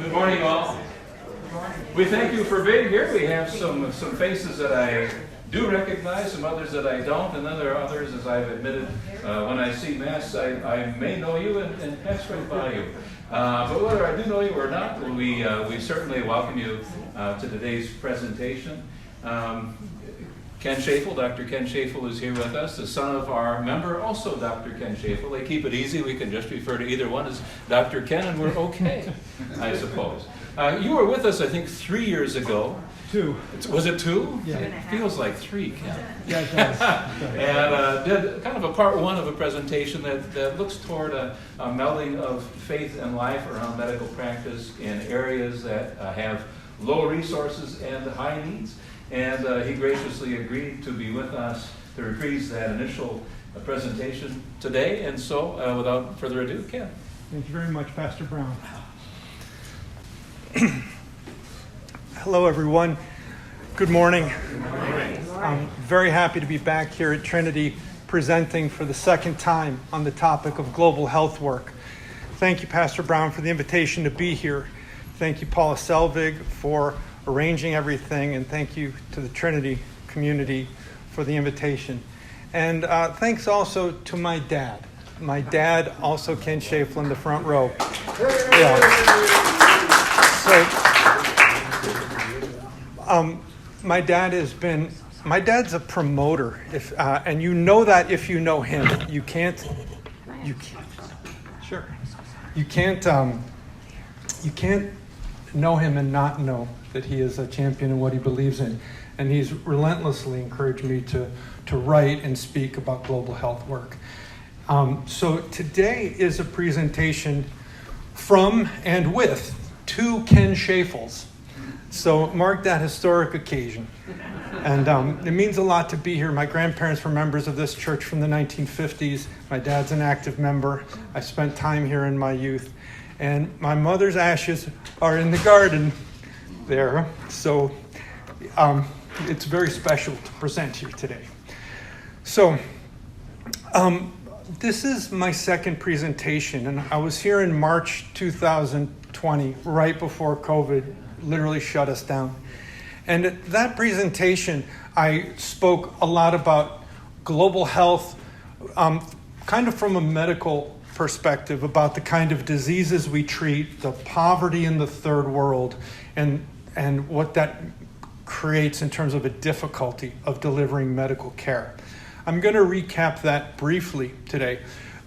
Good morning, all. We thank you for being here. We have some faces that I do recognize, some others that I don't, and then there are others, as I've admitted, when I see Mass, I may know you and pass right by you. But whether I do know you or not, we certainly welcome you to today's presentation. Ken Schafel, Dr. Ken Schafel is here with us, the son of our member, also Dr. Ken Schafel. They keep it easy. We can just refer to either one as Dr. Ken, and we're okay, I suppose. You were with us, I think, 3 years ago. 2. Was it 2? Yeah. It feels like 3, Ken. Yeah, it does. And did kind of a part 1 of a presentation that looks toward a melding of faith and life around medical practice in areas that have low resources and high needs. And he graciously agreed to be with us to reprise that initial presentation today. And so, without further ado, Ken. Thank you very much, Pastor Brown. Hello, everyone. Good morning. Good morning. I'm very happy to be back here at Trinity presenting for the second time on the topic of global health work. Thank you, Pastor Brown, for the invitation to be here. Thank you, Paula Selvig, for arranging everything, and thank you to the Trinity community for the invitation. And thanks also to my dad. My dad, also Ken Schafel, in the front row. Yeah. So, my dad's a promoter, and you know that if you know him. You can't know him and not know that he is a champion in what he believes in. And he's relentlessly encouraged me to write and speak about global health work. So today is a presentation from and with 2 Ken Schafels. So mark that historic occasion. And it means a lot to be here. My grandparents were members of this church from the 1950s. My dad's an active member. I spent time here in my youth. And my mother's ashes are in the garden there. So it's very special to present here today. So this is my second presentation, and I was here in March 2020, right before COVID literally shut us down. And at that presentation, I spoke a lot about global health, kind of from a medical perspective, about the kind of diseases we treat, the poverty in the third world, and what that creates in terms of a difficulty of delivering medical care. I'm going to recap that briefly today,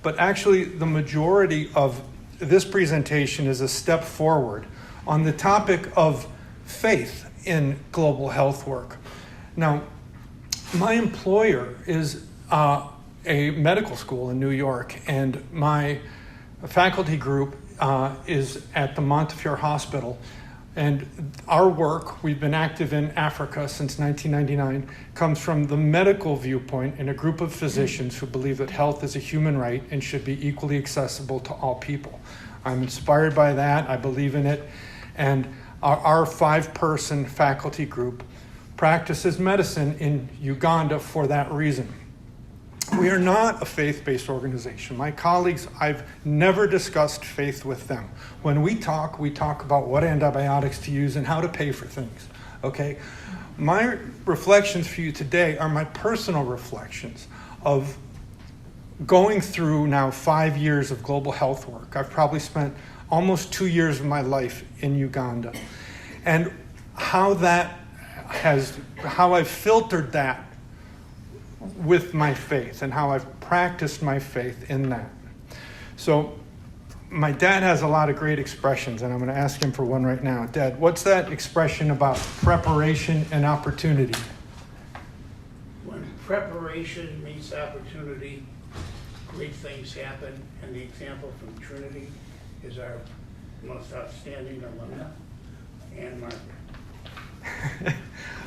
but actually the majority of this presentation is a step forward on the topic of faith in global health work. Now, my employer is a medical school in New York, and my faculty group is at the Montefiore Hospital. And our work, we've been active in Africa since 1999, comes from the medical viewpoint in a group of physicians who believe that health is a human right and should be equally accessible to all people. I'm inspired by that. I believe in it. And our 5-person faculty group practices medicine in Uganda for that reason. We are not a faith-based organization. My colleagues, I've never discussed faith with them. When we talk about what antibiotics to use and how to pay for things, okay? My reflections for you today are my personal reflections of going through now 5 years of global health work. I've probably spent almost 2 years of my life in Uganda. And how I've filtered that with my faith and how I've practiced my faith in that. So my dad has a lot of great expressions, and I'm going to ask him for one right now. Dad, what's that expression about preparation and opportunity? When preparation meets opportunity, great things happen, and the example from Trinity is our most outstanding alumna, Ann Margaret.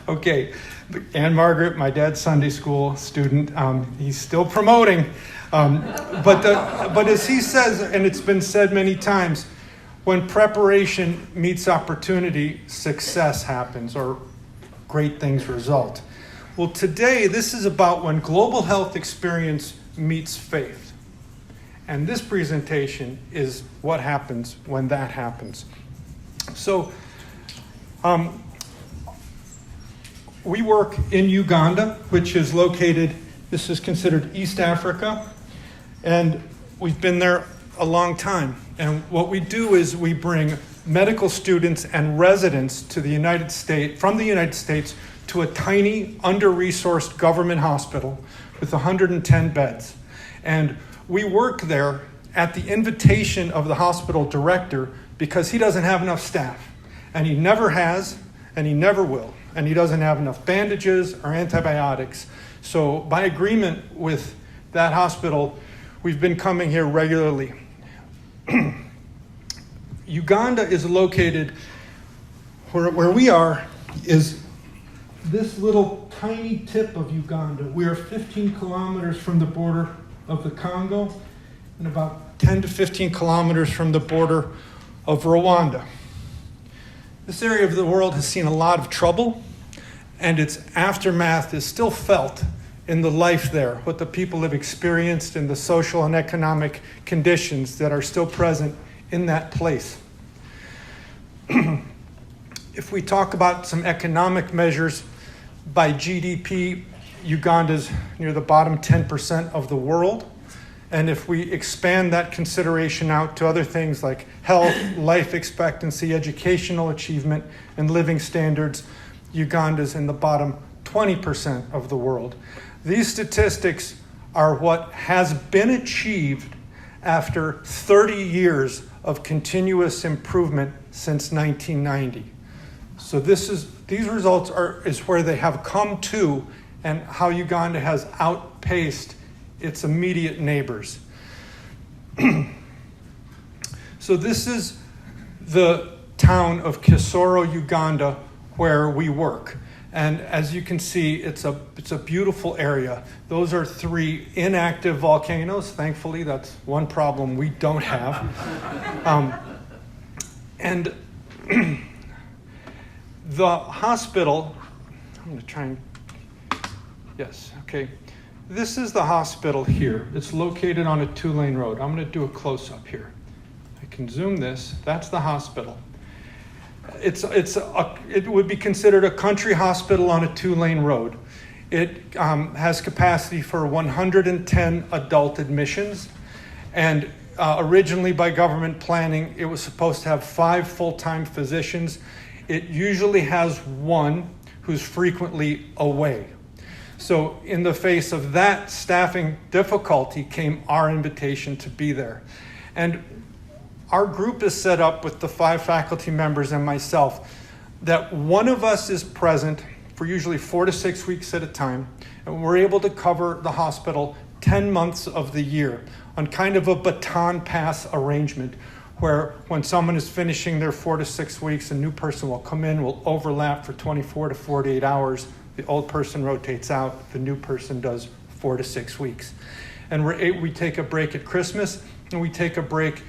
Okay, Ann Margaret, my dad's Sunday school student, he's still promoting. But as he says, and it's been said many times, when preparation meets opportunity, success happens or great things result. Well, today, this is about when global health experience meets faith. And this presentation is what happens when that happens. So we work in Uganda, which is located, this is considered East Africa, and we've been there a long time. And what we do is we bring medical students and residents to the United States, from the United States, to a tiny, under-resourced government hospital with 110 beds. And we work there at the invitation of the hospital director because he doesn't have enough staff. And he never has, and he never will. And he doesn't have enough bandages or antibiotics. So by agreement with that hospital, we've been coming here regularly. Uganda is located, where we are is this little tiny tip of Uganda. We are 15 kilometers from the border of the Congo and about 10 to 15 kilometers from the border of Rwanda. This area of the world has seen a lot of trouble, and its aftermath is still felt in the life there, what the people have experienced and the social and economic conditions that are still present in that place. If we talk about some economic measures, by GDP, Uganda's near the bottom 10% of the world. And if we expand that consideration out to other things like health, life expectancy, educational achievement, and living standards, Uganda's in the bottom 20% of the world. These statistics are what has been achieved after 30 years of continuous improvement since 1990. So these results is where they have come to, and how Uganda has outpaced its immediate neighbors. So this is the town of Kisoro, Uganda, where we work. And as you can see, it's a beautiful area. Those are 3 inactive volcanoes. Thankfully, that's one problem we don't have. And the hospital, I'm going to try and, yes, okay. This is the hospital here. It's located on a 2-lane road. I'm going to do a close-up here. I can zoom this. That's the hospital. It would be considered a country hospital on a 2-lane road. It has capacity for 110 adult admissions, and originally by government planning, it was supposed to have 5 full-time physicians. It usually has 1 who's frequently away. So in the face of that staffing difficulty came our invitation to be there. And our group is set up with the 5 faculty members and myself that one of us is present for usually 4 to 6 weeks at a time, and we're able to cover the hospital 10 months of the year on kind of a baton pass arrangement, where when someone is finishing their 4 to 6 weeks, a new person will come in, will overlap for 24 to 48 hours. The old person rotates out, the new person does 4 to 6 weeks. And we take a break at Christmas, and we take a break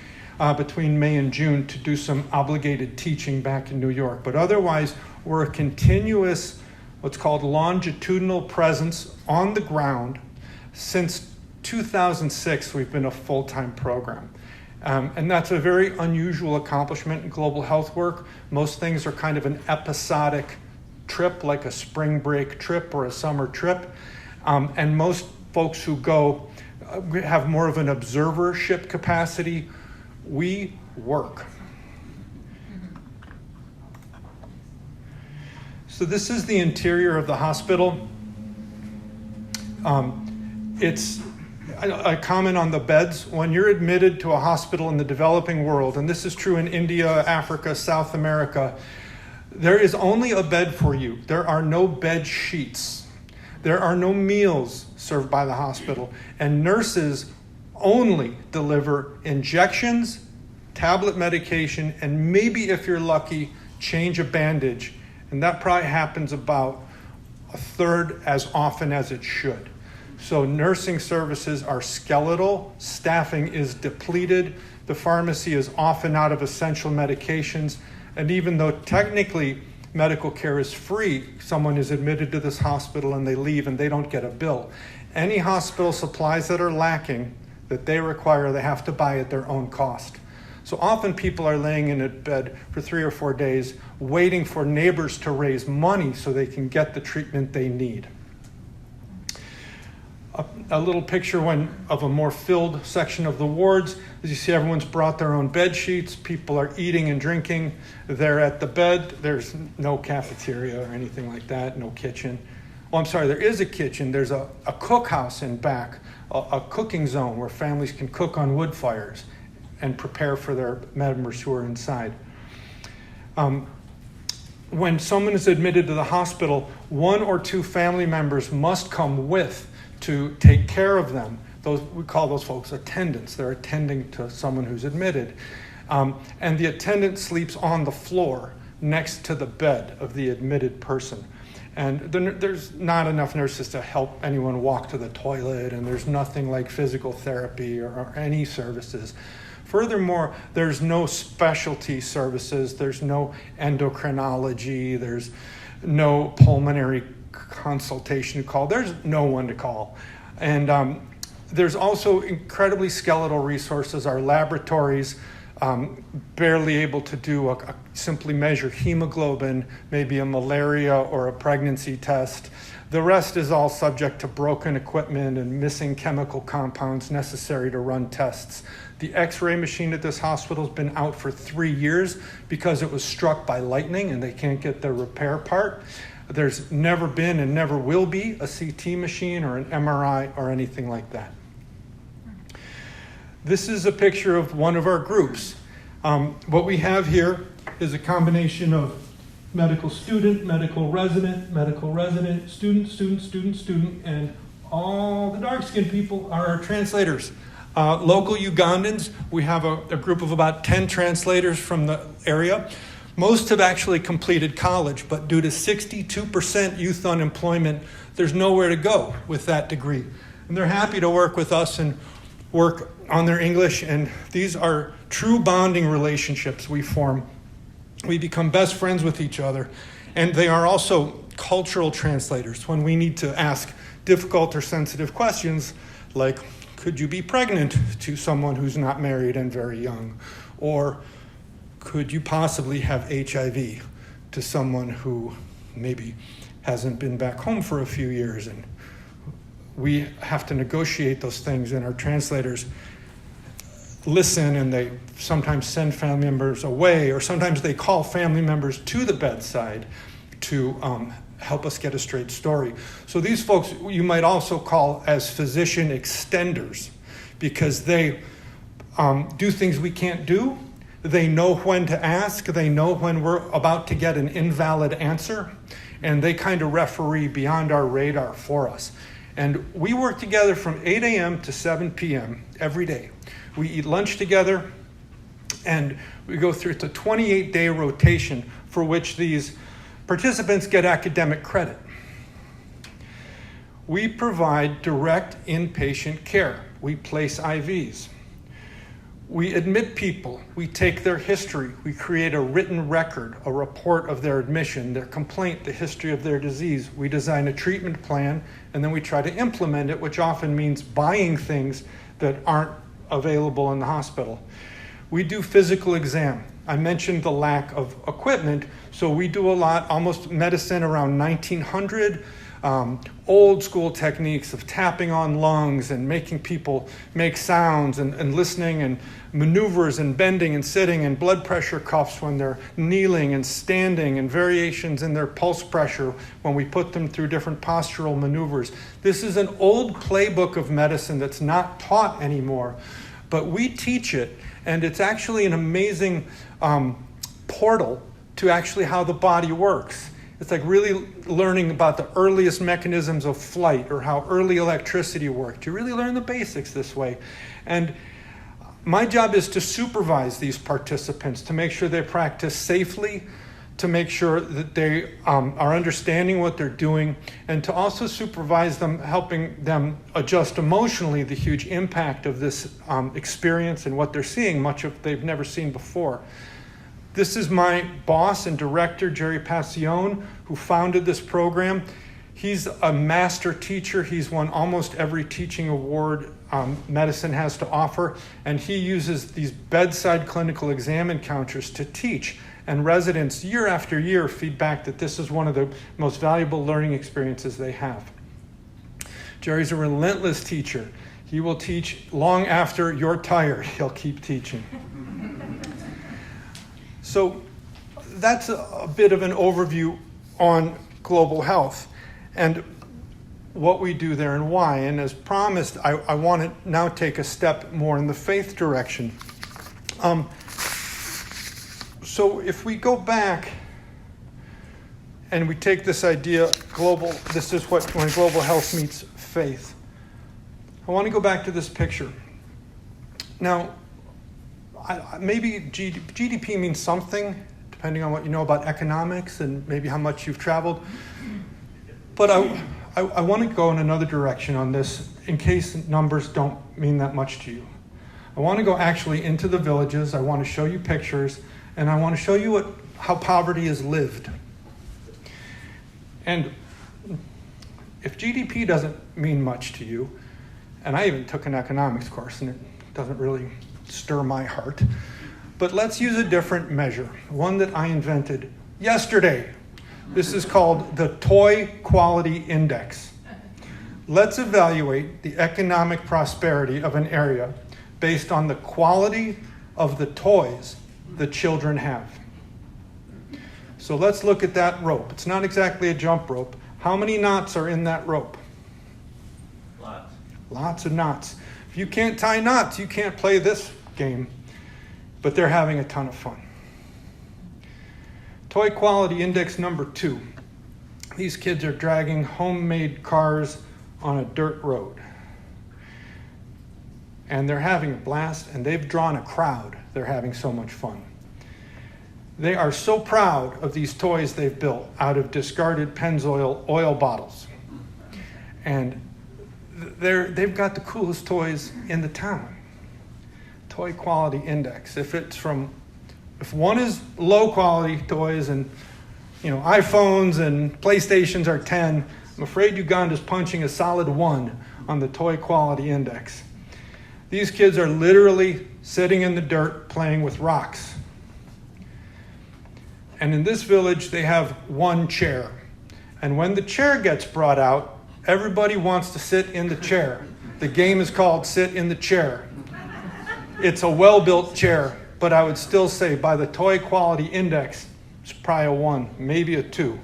between May and June to do some obligated teaching back in New York. But otherwise, we're a continuous, what's called longitudinal presence on the ground. Since 2006, we've been a full-time program. And that's a very unusual accomplishment in global health work. Most things are kind of an episodic trip, like a spring break trip or a summer trip. And most folks who go have more of an observership capacity. We work. So this is the interior of the hospital. It's a comment on the beds. When you're admitted to a hospital in the developing world, and this is true in India, Africa, South America, there is only a bed for you. There are no bed sheets. There are no meals served by the hospital. And nurses only deliver injections, tablet medication, and maybe, if you're lucky, change a bandage. And that probably happens about a third as often as it should. So nursing services are skeletal, staffing is depleted, the pharmacy is often out of essential medications, and even though technically medical care is free, someone is admitted to this hospital and they leave and they don't get a bill. Any hospital supplies that are lacking, that they require, they have to buy at their own cost. So often people are laying in a bed for 3 or 4 days, waiting for neighbors to raise money so they can get the treatment they need. A little picture of a more filled section of the wards. As you see, everyone's brought their own bed sheets. People are eating and drinking. They're at the bed. There's no cafeteria or anything like that, no kitchen. Oh, I'm sorry, there is a kitchen. There's a cookhouse in back, a cooking zone where families can cook on wood fires and prepare for their members who are inside. When someone is admitted to the hospital, 1 or 2 family members must come with to take care of them. We call those folks attendants. They're attending to someone who's admitted. And the attendant sleeps on the floor next to the bed of the admitted person. And there's not enough nurses to help anyone walk to the toilet, and there's nothing like physical therapy or any services. Furthermore, there's no specialty services. There's no endocrinology. There's no pulmonary consultation to call. There's no one to call. And there's also incredibly skeletal resources. Our laboratories barely able to do simply measure hemoglobin, maybe a malaria or a pregnancy test. The rest is all subject to broken equipment and missing chemical compounds necessary to run tests. The X-ray machine at this hospital has been out for 3 years because it was struck by lightning and they can't get the repair part. There's never been and never will be a CT machine or an MRI or anything like that. This is a picture of one of our groups. What we have here is a combination of medical student, medical resident, student, and all the dark-skinned people are our translators. Local Ugandans, we have a group of about 10 translators from the area. Most have actually completed college, but due to 62% youth unemployment, there's nowhere to go with that degree. And they're happy to work with us and work on their English, and these are true bonding relationships we form. We become best friends with each other, and they are also cultural translators when we need to ask difficult or sensitive questions like, could you be pregnant to someone who's not married and very young? Or could you possibly have HIV to someone who maybe hasn't been back home for a few years? And we have to negotiate those things, and our translators listen, and they sometimes send family members away, or sometimes they call family members to the bedside to help us get a straight story. So these folks you might also call as physician extenders, because they do things we can't do. They know when to ask. They know when we're about to get an invalid answer, and they kind of referee beyond our radar for us. And we work together from 8 a.m. to 7 p.m. every day. We eat lunch together, and we go through a 28-day rotation for which these participants get academic credit. We provide direct inpatient care. We place IVs. We admit people. We take their history. We create a written record, a report of their admission, their complaint, the history of their disease. We design a treatment plan, and then we try to implement it, which often means buying things that aren't available in the hospital. We do physical exam. I mentioned the lack of equipment, so we do a lot, almost medicine around 1900, old school techniques of tapping on lungs and making people make sounds and listening, and maneuvers and bending and sitting, and blood pressure cuffs when they're kneeling and standing, and variations in their pulse pressure when we put them through different postural maneuvers. This is an old playbook of medicine that's not taught anymore, but we teach it, and it's actually an amazing portal to actually how the body works. It's like really learning about the earliest mechanisms of flight or how early electricity worked. You really learn the basics this way. And my job is to supervise these participants, to make sure they practice safely, to make sure that they are understanding what they're doing, and to also supervise them, helping them adjust emotionally the huge impact of this experience and what they're seeing, much of they've never seen before. This is my boss and director, Jerry Passione, who founded this program. He's a master teacher. He's won almost every teaching award medicine has to offer, and he uses these bedside clinical exam encounters to teach. And residents, year after year, feed back that this is one of the most valuable learning experiences they have. Jerry's a relentless teacher. He will teach long after you're tired. He'll keep teaching. So that's a bit of an overview on global health and what we do there and why. And as promised, I want to now take a step more in the faith direction. So if we go back and we take this idea, this is when global health meets faith. I want to go back to this picture. Now, maybe GDP means something, depending on what you know about economics and maybe how much you've traveled. But I want to go in another direction on this in case numbers don't mean that much to you. I want to go actually into the villages. I want to show you pictures, and I want to show you how poverty is lived. And if GDP doesn't mean much to you, and I even took an economics course, and it doesn't really stir my heart, but let's use a different measure, one that I invented yesterday. This is called the Toy Quality Index. Let's evaluate the economic prosperity of an area based on the quality of the toys the children have. So let's look at that rope. It's not exactly a jump rope. How many knots are in that rope? Lots. Lots of knots. If you can't tie knots, you can't play this game. But they're having a ton of fun. Toy Quality Index number 2. These kids are dragging homemade cars on a dirt road. And they're having a blast, and they've drawn a crowd. They're having so much fun. They are so proud of these toys they've built out of discarded Pennzoil oil bottles. And they've got the coolest toys in the town. Toy Quality Index. If one is low quality toys and iPhones and PlayStations are 10, I'm afraid Uganda's punching a solid 1 on the Toy Quality Index. These kids are literally sitting in the dirt playing with rocks. And in this village, they have one chair. And when the chair gets brought out, everybody wants to sit in the chair. The game is called Sit in the Chair. It's a well-built chair, but I would still say by the Toy Quality Index, it's probably a 1, maybe a 2.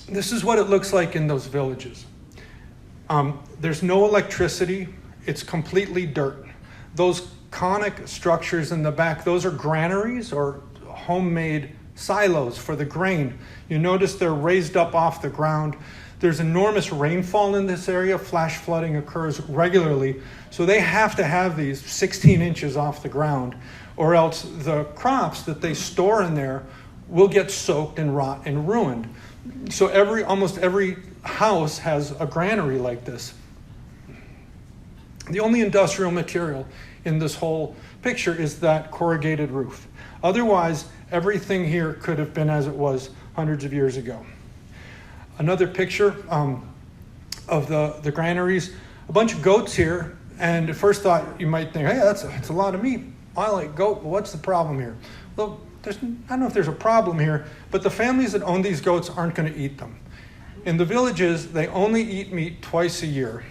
This is what it looks like in those villages. There's no electricity. It's completely dirt. Those conic structures in the back, those are granaries or homemade silos for the grain. You notice they're raised up off the ground. There's enormous rainfall in this area. Flash flooding occurs regularly. So they have to have these 16 inches off the ground, or else the crops that they store in there will get soaked and rot and ruined. So almost every house has a granary like this. The only industrial material in this whole picture is that corrugated roof. Otherwise, everything here could have been as it was hundreds of years ago. Another picture of the granaries, a bunch of goats here, and at first thought you might think, hey, that's a lot of meat. I like goat. What's the problem here? Well, I don't know if there's a problem here, but the families that own these goats aren't going to eat them. In the villages, they only eat meat twice a year,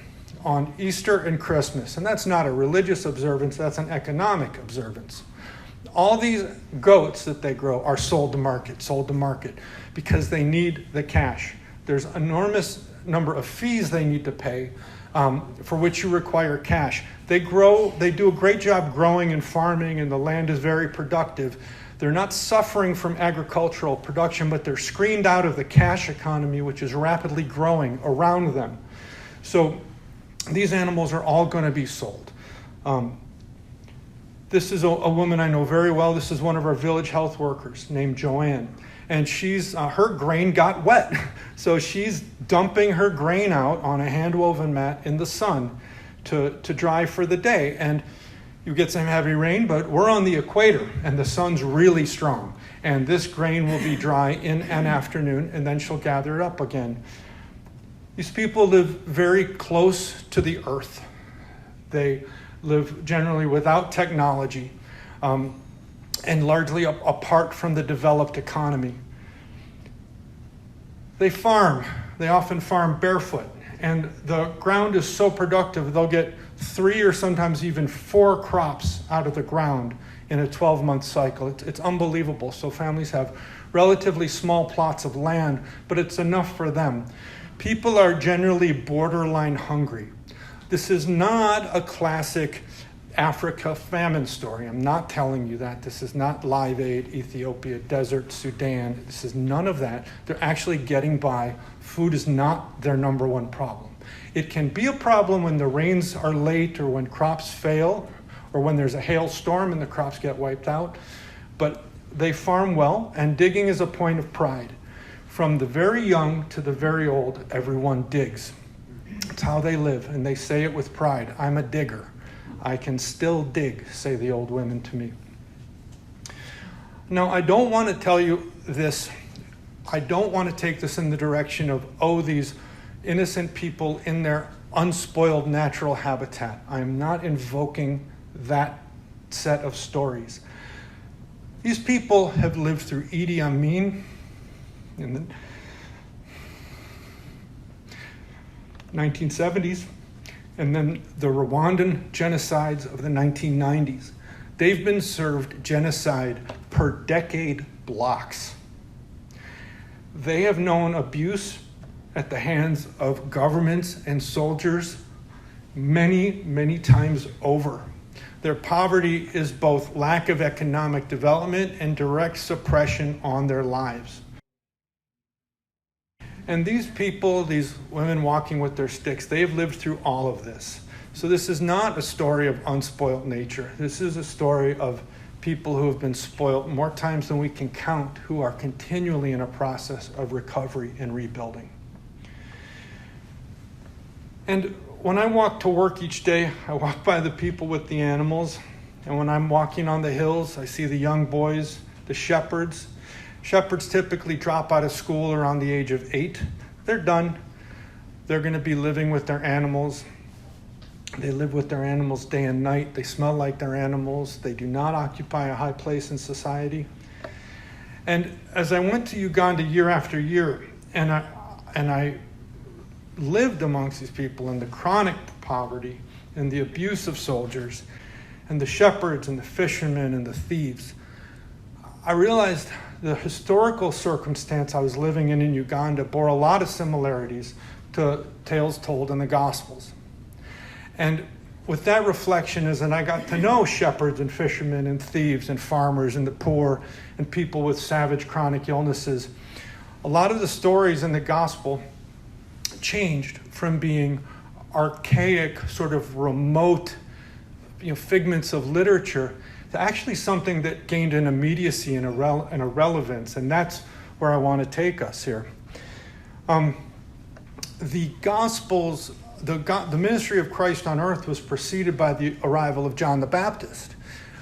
on Easter and Christmas. And that's not a religious observance, that's an economic observance. All these goats that they grow are sold to market, because they need the cash. There's an enormous number of fees they need to pay for which you require cash. They do a great job growing and farming, and the land is very productive. They're not suffering from agricultural production, but they're screened out of the cash economy, which is rapidly growing around them. So these animals are all going to be sold. This is a woman I know very well. This is one of our village health workers named Joanne. And her grain got wet. So she's dumping her grain out on a hand-woven mat in the sun to dry for the day. And you get some heavy rain, but we're on the equator, and the sun's really strong. And this grain will be dry in an afternoon, and then she'll gather it up again. These people live very close to the earth. They live generally without technology and largely apart from the developed economy. They farm. They often farm barefoot. And the ground is so productive, they'll get 3 or sometimes even 4 crops out of the ground in a 12-month cycle. It's unbelievable. So families have relatively small plots of land, but it's enough for them. People are generally borderline hungry. This is not a classic Africa famine story. I'm not telling you that. This is not Live Aid, Ethiopia, Desert, Sudan. This is none of that. They're actually getting by. Food is not their number one problem. It can be a problem when the rains are late or when crops fail or when there's a hailstorm and the crops get wiped out. But they farm well, and digging is a point of pride. From the very young to the very old, everyone digs. It's how they live, and they say it with pride. I'm a digger. I can still dig, say the old women to me. Now, I don't want to tell you this. I don't want to take this in the direction of, these innocent people in their unspoiled natural habitat. I'm not invoking that set of stories. These people have lived through Idi Amin in the 1970s, and then the Rwandan genocides of the 1990s. They've been served genocide per decade blocks. They have known abuse at the hands of governments and soldiers many, many times over. Their poverty is both lack of economic development and direct suppression on their lives. And these people, these women walking with their sticks, they've lived through all of this. So this is not a story of unspoiled nature. This is a story of people who have been spoiled more times than we can count, who are continually in a process of recovery and rebuilding. And when I walk to work each day, I walk by the people with the animals. And when I'm walking on the hills, I see the young boys, the shepherds. Shepherds typically drop out of school around the age of 8. They're done. They're going to be living with their animals. They live with their animals day and night. They smell like their animals. They do not occupy a high place in society. And as I went to Uganda year after year, and I lived amongst these people in the chronic poverty and the abuse of soldiers and the shepherds and the fishermen and the thieves, I realized the historical circumstance I was living in Uganda bore a lot of similarities to tales told in the Gospels. And with that reflection, as I got to know shepherds and fishermen and thieves and farmers and the poor and people with savage chronic illnesses, a lot of the stories in the Gospel changed from being archaic, sort of remote, figments of literature to actually something that gained an immediacy and a relevance, and that's where I want to take us here. The Gospels, the ministry of Christ on earth was preceded by the arrival of John the Baptist.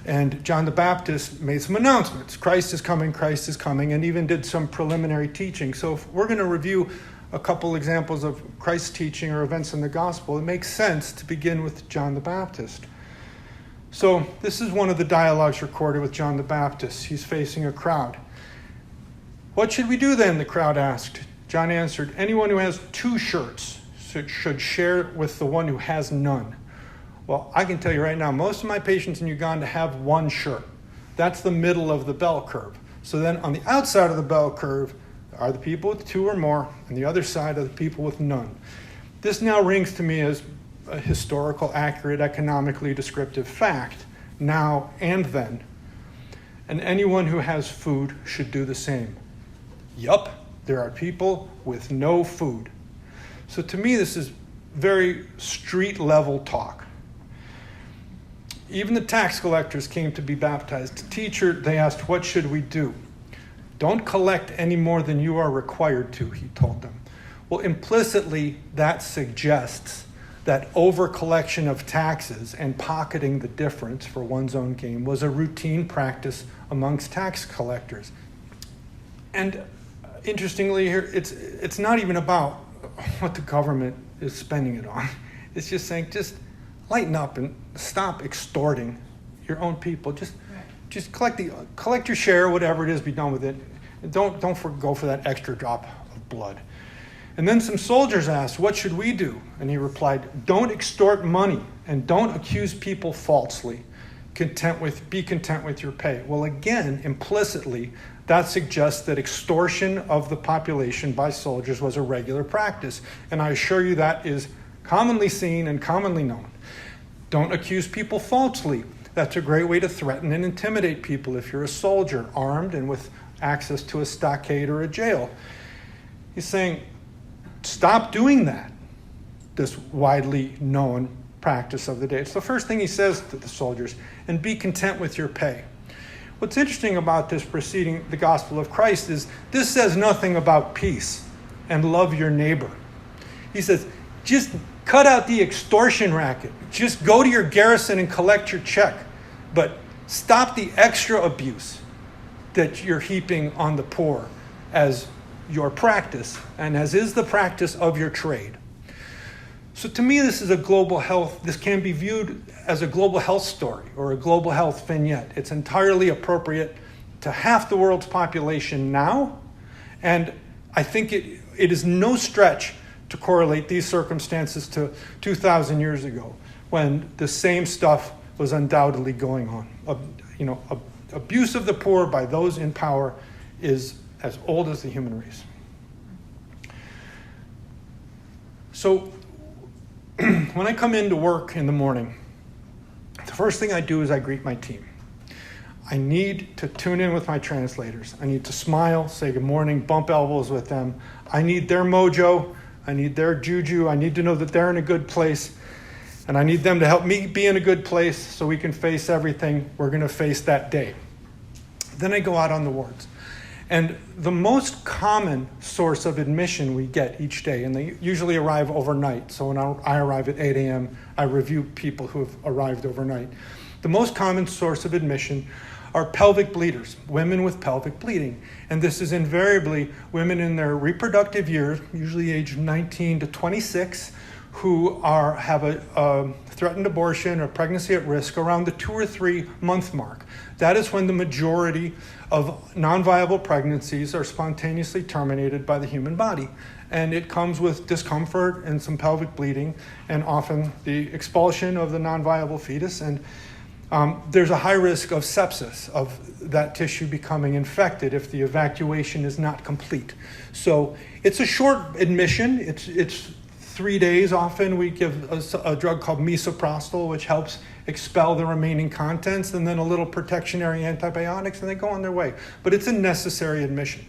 And John the Baptist made some announcements. Christ is coming, and even did some preliminary teaching. So if we're going to review a couple examples of Christ's teaching or events in the gospel, it makes sense to begin with John the Baptist. So this is one of the dialogues recorded with John the Baptist. He's facing a crowd. "What should we do then?" the crowd asked. John answered, "Anyone who has 2 shirts should share with the one who has none." Well, I can tell you right now, most of my patients in Uganda have 1 shirt. That's the middle of the bell curve. So then on the outside of the bell curve are the people with 2 or more, and the other side are the people with none. This now rings to me as a historical, accurate, economically descriptive fact, now and then. And anyone who has food should do the same. Yup, there are people with no food. So to me, this is very street-level talk. Even the tax collectors came to be baptized. "Teacher," they asked, "what should we do?" "Don't collect any more than you are required to," he told them. Well, implicitly, that suggests that over-collection of taxes and pocketing the difference for one's own gain was a routine practice amongst tax collectors. And interestingly here, it's not even about what the government is spending it on. It's just saying, just lighten up and stop extorting your own people. Just collect your share, whatever it is, be done with it. Don't go for that extra drop of blood. And then some soldiers asked, what should we do? And he replied, don't extort money and don't accuse people falsely. Be content with your pay. Well, again, implicitly, that suggests that extortion of the population by soldiers was a regular practice. And I assure you that is commonly seen and commonly known. Don't accuse people falsely. That's a great way to threaten and intimidate people if you're a soldier, armed and with access to a stockade or a jail. He's saying, stop doing that, this widely known practice of the day. It's the first thing he says to the soldiers, and be content with your pay. What's interesting about this preceding the gospel of Christ is this says nothing about peace and love your neighbor. He says, just cut out the extortion racket. Just go to your garrison and collect your check. But stop the extra abuse that you're heaping on the poor as your practice and as is the practice of your trade. So to me, this can be viewed as a global health story or a global health vignette. It's entirely appropriate to half the world's population now, and I think it is no stretch to correlate these circumstances to 2,000 years ago when the same stuff was undoubtedly going on. Abuse of the poor by those in power is as old as the human race. So when I come into work in the morning, the first thing I do is I greet my team. I need to tune in with my translators. I need to smile, say good morning, bump elbows with them. I need their mojo. I need their juju. I need to know that they're in a good place. And I need them to help me be in a good place so we can face everything we're going to face that day. Then I go out on the wards. And the most common source of admission we get each day, and they usually arrive overnight. So when I arrive at 8 a.m., I review people who have arrived overnight. The most common source of admission are pelvic bleeders, women with pelvic bleeding. And this is invariably women in their reproductive years, usually age 19 to 26, who have a threatened abortion or pregnancy at risk around the 2 or 3 month mark. That is when the majority of non-viable pregnancies are spontaneously terminated by the human body. And it comes with discomfort and some pelvic bleeding and often the expulsion of the non-viable fetus. And there's a high risk of sepsis, of that tissue becoming infected if the evacuation is not complete. So it's a short admission. It's 3 days often. We give a drug called misoprostol, which helps expel the remaining contents, and then a little protectionary antibiotics, and they go on their way. But it's a necessary admission.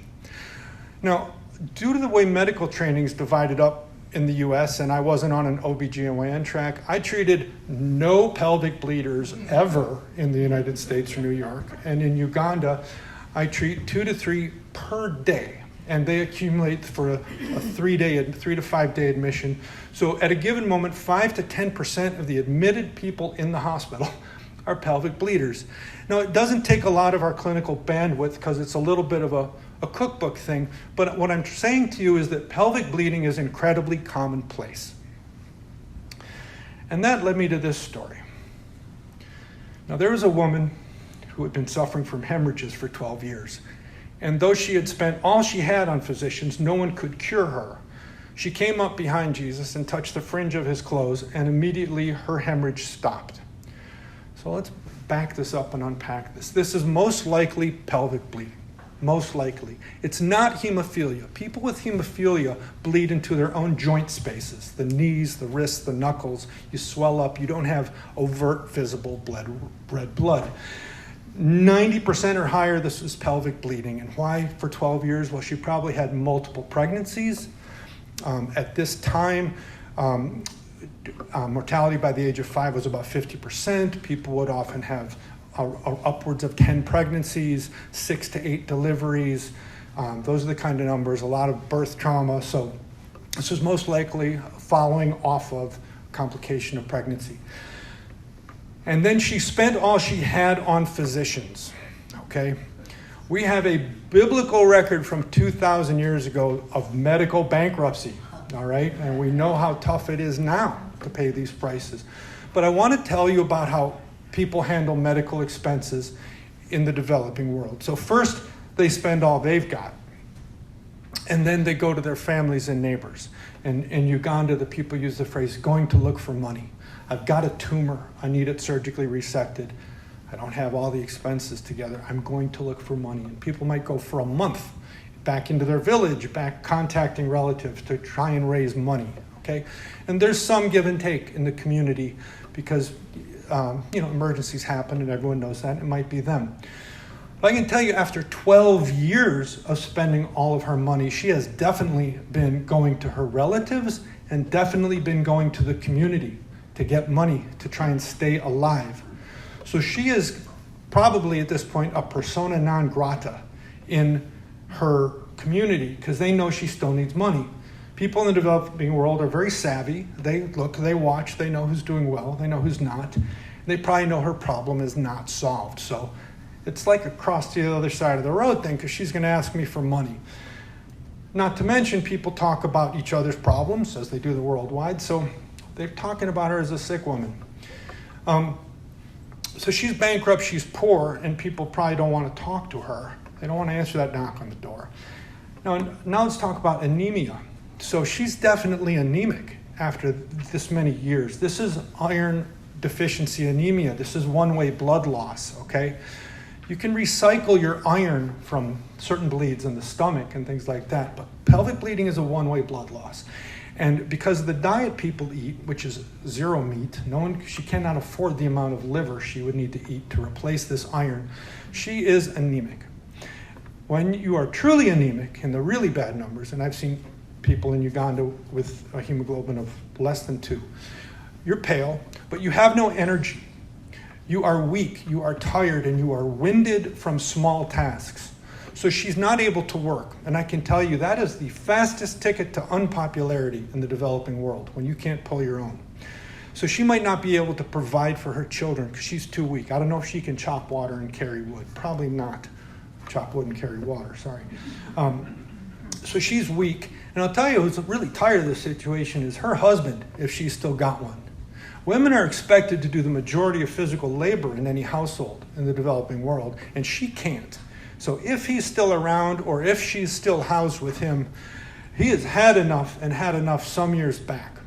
Now, due to the way medical training is divided up in the US, and I wasn't on an OBGYN track, I treated no pelvic bleeders ever in the United States or New York. And in Uganda, I treat 2 to 3 per day. And they accumulate for a 3 to 5 day admission. So at a given moment, 5 to 10% of the admitted people in the hospital are pelvic bleeders. Now, it doesn't take a lot of our clinical bandwidth because it's a little bit of a cookbook thing. But what I'm saying to you is that pelvic bleeding is incredibly commonplace. And that led me to this story. Now, there was a woman who had been suffering from hemorrhages for 12 years. And though she had spent all she had on physicians, no one could cure her. She came up behind Jesus and touched the fringe of his clothes, and immediately her hemorrhage stopped. So let's back this up and unpack this. This is most likely pelvic bleeding. Most likely. It's not hemophilia. People with hemophilia bleed into their own joint spaces, the knees, the wrists, the knuckles. You swell up. You don't have overt, visible red blood. 90% or higher, this is pelvic bleeding. And why for 12 years? Well, she probably had multiple pregnancies. At this time, mortality by the age of 5 was about 50%. People would often have upwards of 10 pregnancies, 6 to 8 deliveries. Those are the kind of numbers, a lot of birth trauma. So this is most likely following off of complication of pregnancy. And then she spent all she had on physicians, okay? We have a biblical record from 2,000 years ago of medical bankruptcy. all right? And we know how tough it is now to pay these prices. But I want to tell you about how people handle medical expenses in the developing world. So first, they spend all they've got. And then they go to their families and neighbors. And in Uganda, the people use the phrase, going to look for money. I've got a tumor. I need it surgically resected. I don't have all the expenses together. I'm going to look for money. And people might go for a month back into their village, back contacting relatives to try and raise money, okay? And there's some give and take in the community because, emergencies happen and everyone knows that. It might be them. But I can tell you after 12 years of spending all of her money, she has definitely been going to her relatives and definitely been going to the community to get money to try and stay alive. So she is probably at this point a persona non grata in her community because they know she still needs money. People in the developing world are very savvy. They look, they watch, they know who's doing well, they know who's not. They probably know her problem is not solved. So it's like across the other side of the road thing because she's going to ask me for money. Not to mention people talk about each other's problems as they do the worldwide. So they're talking about her as a sick woman. So she's bankrupt, she's poor, and people probably don't want to talk to her. They don't want to answer that knock on the door. Now let's talk about anemia. So she's definitely anemic after this many years. This is iron deficiency anemia. This is one-way blood loss, okay? You can recycle your iron from certain bleeds in the stomach and things like that, but pelvic bleeding is a one-way blood loss. And because of the diet people eat, which is zero meat, she cannot afford the amount of liver she would need to eat to replace this iron. She is anemic. When you are truly anemic in the really bad numbers, and I've seen people in Uganda with a hemoglobin of less than 2, you're pale, but you have no energy. You are weak, you are tired, and you are winded from small tasks. So she's not able to work. And I can tell you that is the fastest ticket to unpopularity in the developing world, when you can't pull your own. So she might not be able to provide for her children because she's too weak. I don't know if she can chop water and carry wood. Probably not. Chop wood and carry water, sorry. So she's weak. And I'll tell you who's really tired of this situation is her husband, if she's still got one. Women are expected to do the majority of physical labor in any household in the developing world, and she can't. So if he's still around or if she's still housed with him, he has had enough some years back.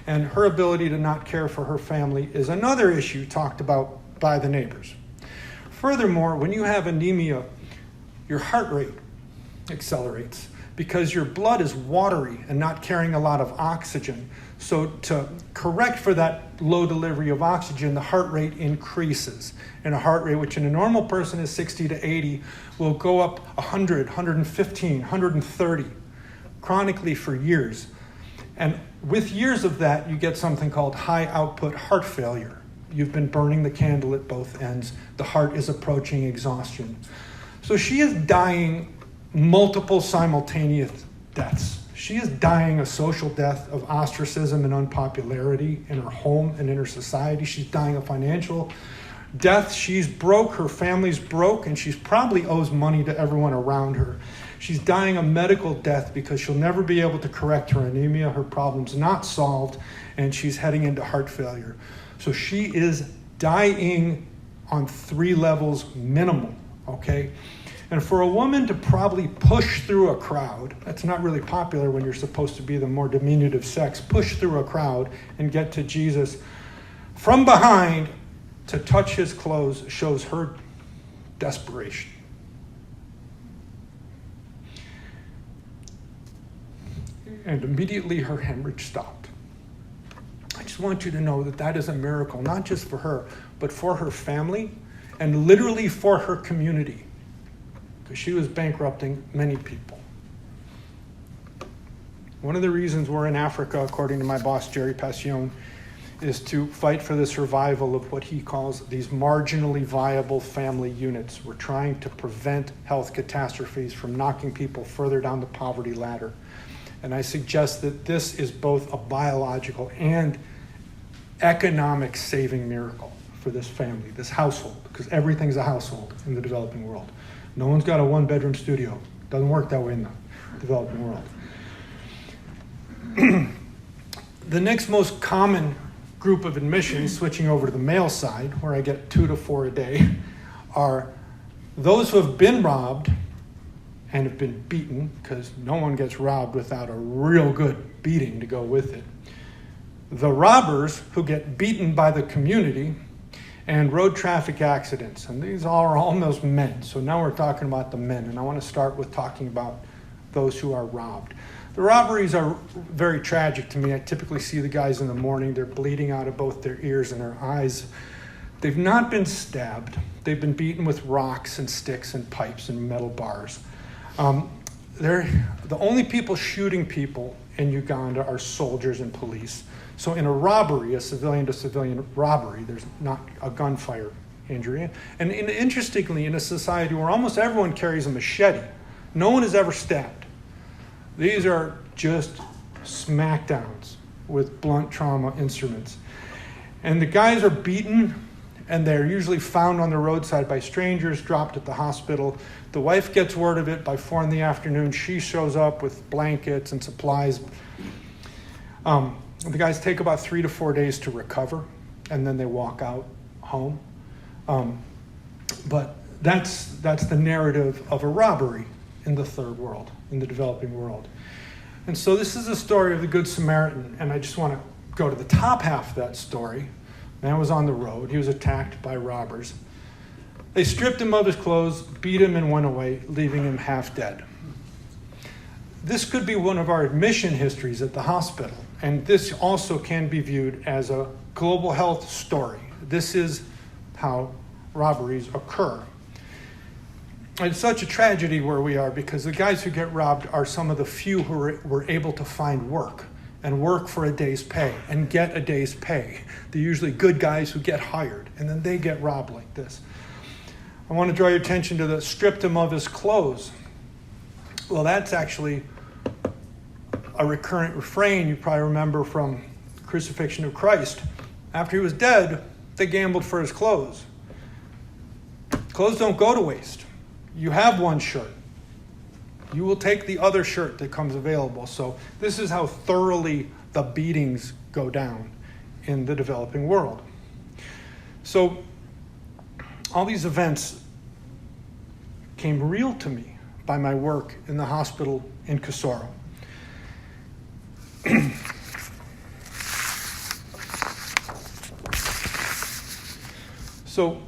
And her ability to not care for her family is another issue talked about by the neighbors. Furthermore, when you have anemia, your heart rate accelerates because your blood is watery and not carrying a lot of oxygen. So to correct for that low delivery of oxygen, the heart rate increases. And a heart rate, which in a normal person is 60 to 80, will go up 100, 115, 130, chronically for years. And with years of that, you get something called high output heart failure. You've been burning the candle at both ends. The heart is approaching exhaustion. So she is dying multiple simultaneous deaths. She is dying a social death of ostracism and unpopularity in her home and in her society. She's dying a financial death. She's broke, her family's broke, and she's probably owes money to everyone around her. She's dying a medical death because she'll never be able to correct her anemia. Her problem's not solved, and she's heading into heart failure. So she is dying on 3 levels minimum, okay? And for a woman to probably push through a crowd, that's not really popular when you're supposed to be the more diminutive sex, push through a crowd and get to Jesus from behind to touch his clothes shows her desperation. And immediately her hemorrhage stopped. I just want you to know that that is a miracle, not just for her, but for her family and literally for her community, because she was bankrupting many people. One of the reasons we're in Africa, according to my boss, Jerry Passion, is to fight for the survival of what he calls these marginally viable family units. We're trying to prevent health catastrophes from knocking people further down the poverty ladder. And I suggest that this is both a biological and economic saving miracle for this family, this household, because everything's a household in the developing world. No one's got a 1-bedroom studio. Doesn't work that way in the developing world. The next most common group of admissions, switching over to the male side, where I get 2 to 4 a day, are those who have been robbed and have been beaten, because no one gets robbed without a real good beating to go with it. The robbers who get beaten by the community, and road traffic accidents. And these are almost men. So now we're talking about the men. And I want to start with talking about those who are robbed. The robberies are very tragic to me. I typically see the guys in the morning. They're bleeding out of both their ears and their eyes. They've not been stabbed. They've been beaten with rocks and sticks and pipes and metal bars. They're the only people shooting people in Uganda are soldiers and police. So in a robbery, a civilian-to-civilian robbery, there's not a gunfire injury. And interestingly, in a society where almost everyone carries a machete, no one is ever stabbed. These are just smackdowns with blunt trauma instruments. And the guys are beaten, and they're usually found on the roadside by strangers, dropped at the hospital. The wife gets word of it by 4 p.m. She shows up with blankets and supplies. The guys take about 3 to 4 days to recover, and then they walk out home. But that's the narrative of a robbery in the third world, in the developing world. And so this is the story of the Good Samaritan, and I just want to go to the top half of that story. Man was on the road. He was attacked by robbers. They stripped him of his clothes, beat him, and went away, leaving him half dead. This could be one of our admission histories at the hospital, and this also can be viewed as a global health story. This is how robberies occur. It's such a tragedy where we are because the guys who get robbed are some of the few who were able to find work and work for a day's pay and get a day's pay. They're usually good guys who get hired, and then they get robbed like this. I want to draw your attention to the stripped him of his clothes. Well, that's actually a recurrent refrain you probably remember from the crucifixion of Christ. After he was dead, they gambled for his clothes. Clothes don't go to waste. You have one shirt. You will take the other shirt that comes available. So this is how thoroughly the beatings go down in the developing world. So all these events came real to me by my work in the hospital in Kisoro. So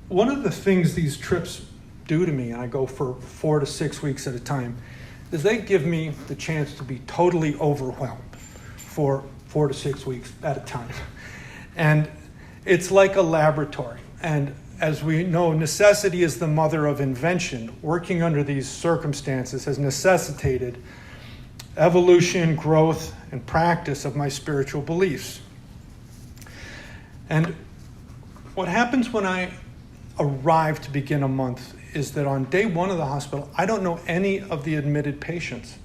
one of the things these trips do to me, and I go for 4 to 6 weeks at a time, is they give me the chance to be totally overwhelmed for 4 to 6 weeks at a time. And it's like a laboratory. And as we know, necessity is the mother of invention. Working under these circumstances has necessitated evolution, growth, and practice of my spiritual beliefs. And what happens when I arrive to begin a month is that on day 1 of the hospital, I don't know any of the admitted patients.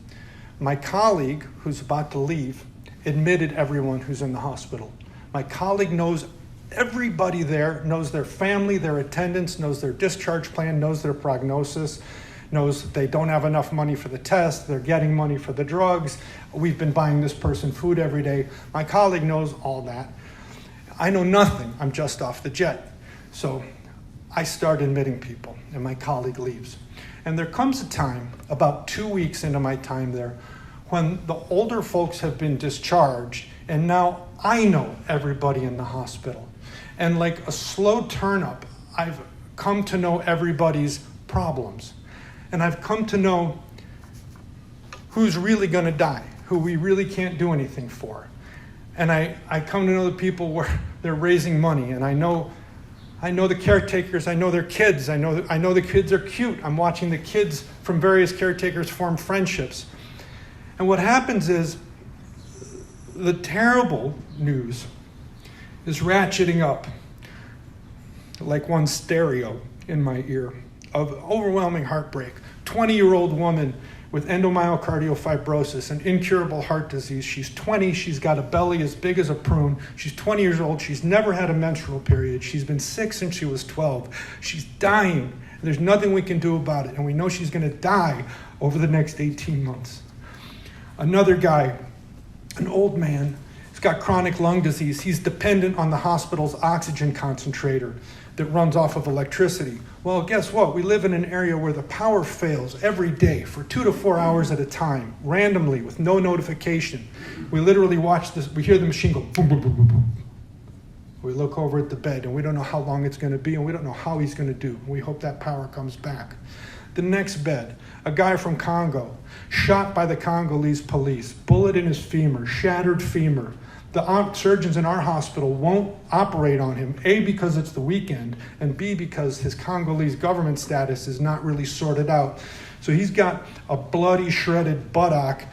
My colleague, who's about to leave, admitted everyone who's in the hospital. My colleague knows everybody there, knows their family, their attendants, knows their discharge plan, knows their prognosis, knows they don't have enough money for the test, they're getting money for the drugs, we've been buying this person food every day. My colleague knows all that. I know nothing, I'm just off the jet. So I start admitting people, and my colleague leaves. And there comes a time, about 2 weeks into my time there, when the older folks have been discharged, and now I know everybody in the hospital. And like a slow turn-up, I've come to know everybody's problems. And I've come to know who's really going to die, who we really can't do anything for. And I come to know the people where they're raising money, and I know the caretakers, I know their kids, I know the kids are cute. I'm watching the kids from various caretakers form friendships. And what happens is the terrible news is ratcheting up like one stereo in my ear of overwhelming heartbreak. 20-year-old woman with endomyocardial fibrosis, an incurable heart disease. She's 20, she's got a belly as big as a prune. She's 20 years old, she's never had a menstrual period. She's been sick since she was 12. She's dying. There's nothing we can do about it, and we know she's going to die over the next 18 months. Another guy an old man. He's got chronic lung disease. He's dependent on the hospital's oxygen concentrator that runs off of electricity. Well, guess what? We live in an area where the power fails every day for 2 to 4 hours at a time, randomly, with no notification. We literally watch this, we hear the machine go boom, boom, boom, boom, boom. We look over at the bed, and we don't know how long it's going to be, and we don't know how he's going to do. We hope that power comes back. The next bed, a guy from Congo, shot by the Congolese police, bullet in his femur, shattered femur. The surgeons in our hospital won't operate on him, A, because it's the weekend, and B, because his Congolese government status is not really sorted out. So he's got a bloody, shredded buttock,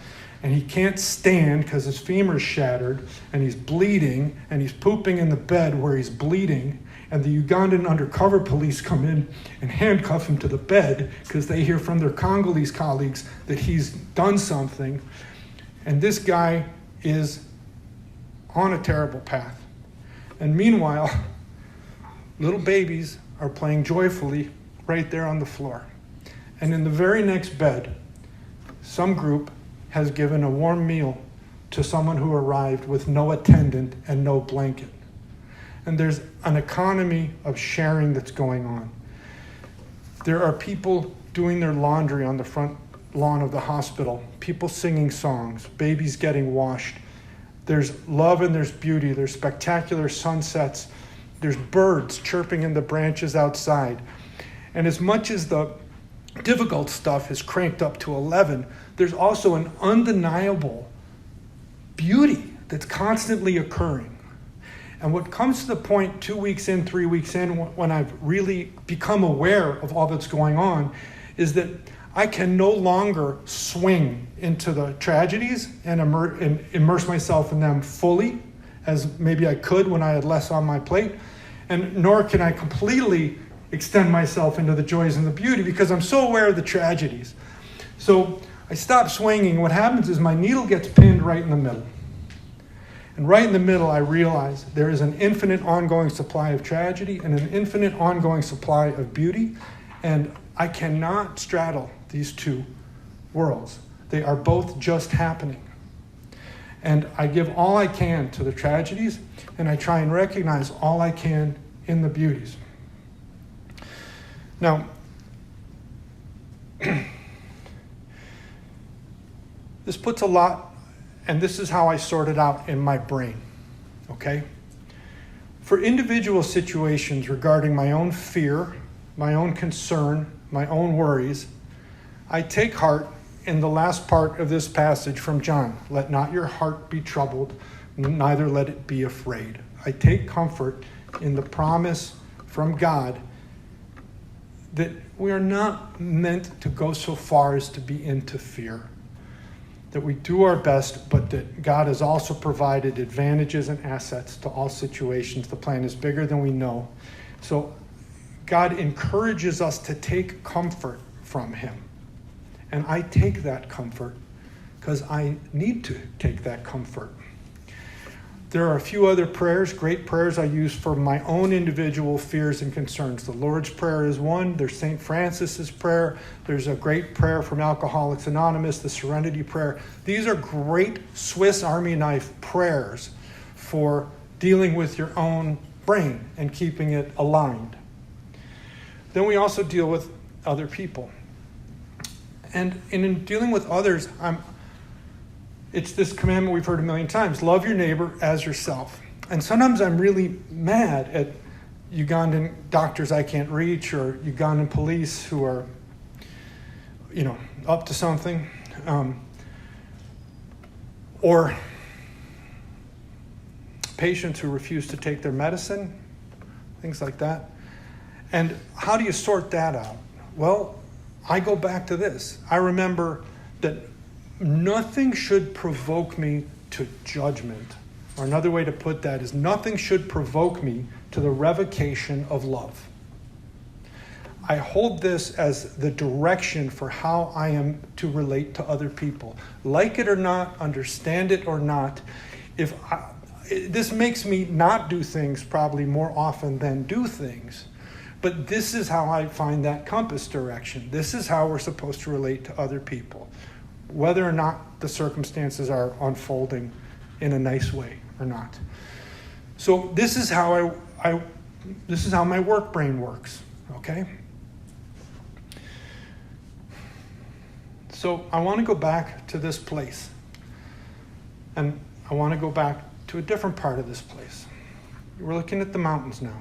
and he can't stand because his femur's shattered, and he's bleeding, and he's pooping in the bed where he's bleeding, and the Ugandan undercover police come in and handcuff him to the bed because they hear from their Congolese colleagues that he's done something, and this guy is on a terrible path. And meanwhile, little babies are playing joyfully right there on the floor. And in the very next bed, some group has given a warm meal to someone who arrived with no attendant and no blanket. And there's an economy of sharing that's going on. There are people doing their laundry on the front lawn of the hospital, people singing songs, babies getting washed. There's love and there's beauty. There's spectacular sunsets. There's birds chirping in the branches outside. And as much as the difficult stuff is cranked up to 11, there's also an undeniable beauty that's constantly occurring. And what comes to the point 2 weeks in, 3 weeks in, when I've really become aware of all that's going on, is that I can no longer swing into the tragedies and immerse myself in them fully, as maybe I could when I had less on my plate, and nor can I completely extend myself into the joys and the beauty because I'm so aware of the tragedies. So I stop swinging. What happens is my needle gets pinned right in the middle. And right in the middle, I realize there is an infinite ongoing supply of tragedy and an infinite ongoing supply of beauty, and I cannot straddle these two worlds. They are both just happening. And I give all I can to the tragedies, and I try and recognize all I can in the beauties. Now, this puts a lot, and this is how I sort it out in my brain, okay? For individual situations regarding my own fear, my own concern, my own worries, I take heart in the last part of this passage from John. Let not your heart be troubled, neither let it be afraid. I take comfort in the promise from God that we are not meant to go so far as to be into fear. That we do our best, but that God has also provided advantages and assets to all situations. The plan is bigger than we know. So God encourages us to take comfort from him. And I take that comfort because I need to take that comfort. There are a few other prayers, great prayers I use for my own individual fears and concerns. The Lord's Prayer is one. There's St. Francis's prayer. There's a great prayer from Alcoholics Anonymous, the Serenity Prayer. These are great Swiss Army knife prayers for dealing with your own brain and keeping it aligned. Then we also deal with other people. And in dealing with others, it's this commandment we've heard a million times. Love your neighbor as yourself. And sometimes I'm really mad at Ugandan doctors I can't reach or Ugandan police who are, up to something. Or patients who refuse to take their medicine, things like that. And how do you sort that out? Well, I go back to this. I remember that nothing should provoke me to judgment. Or another way to put that is nothing should provoke me to the revocation of love. I hold this as the direction for how I am to relate to other people. Like it or not, understand it or not, this makes me not do things probably more often than do things. But this is how I find that compass direction. This is how we're supposed to relate to other people, whether or not the circumstances are unfolding in a nice way or not. So this is how this is how my work brain works, okay? So I want to go back to this place. And I want to go back to a different part of this place. We're looking at the mountains now.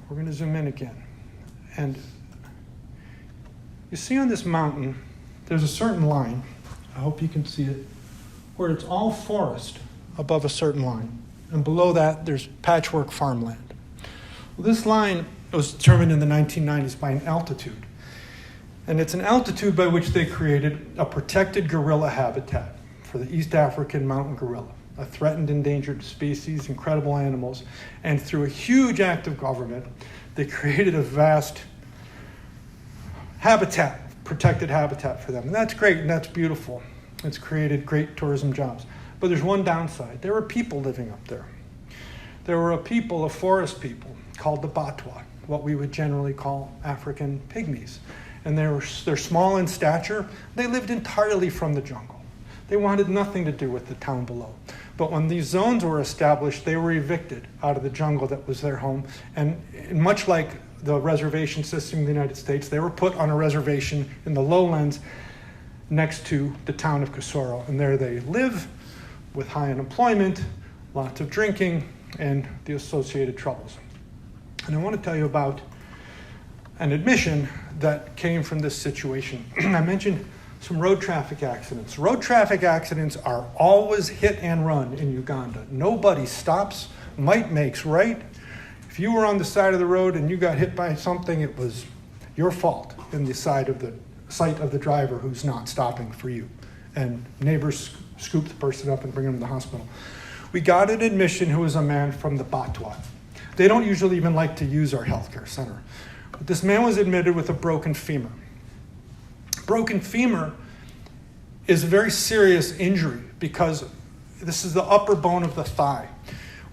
We're going to zoom in again. And you see on this mountain, there's a certain line, I hope you can see it, where it's all forest above a certain line. And below that, there's patchwork farmland. Well, this line was determined in the 1990s by an altitude. And it's an altitude by which they created a protected gorilla habitat for the East African mountain gorilla, a threatened endangered species, incredible animals. And through a huge act of government, they created a vast habitat, protected habitat for them. And that's great and that's beautiful. It's created great tourism jobs. But there's one downside. There were people living up there. There were a forest people called the Batwa, what we would generally call African pygmies. And they're small in stature. They lived entirely from the jungle. They wanted nothing to do with the town below. But when these zones were established, they were evicted out of the jungle that was their home. And much like the reservation system in the United States, they were put on a reservation in the lowlands next to the town of Kisoro. And there they live with high unemployment, lots of drinking, and the associated troubles. And I want to tell you about an admission that came from this situation. I mentioned some road traffic accidents. Road traffic accidents are always hit and run in Uganda. Nobody stops. Might makes right. If you were on the side of the road and you got hit by something, it was your fault in the sight of the driver who's not stopping for you. And neighbors scoop the person up and bring him to the hospital. We got an admission who was a man from the Batwa. They don't usually even like to use our healthcare center. But this man was admitted with a broken femur. Broken femur is a very serious injury because this is the upper bone of the thigh.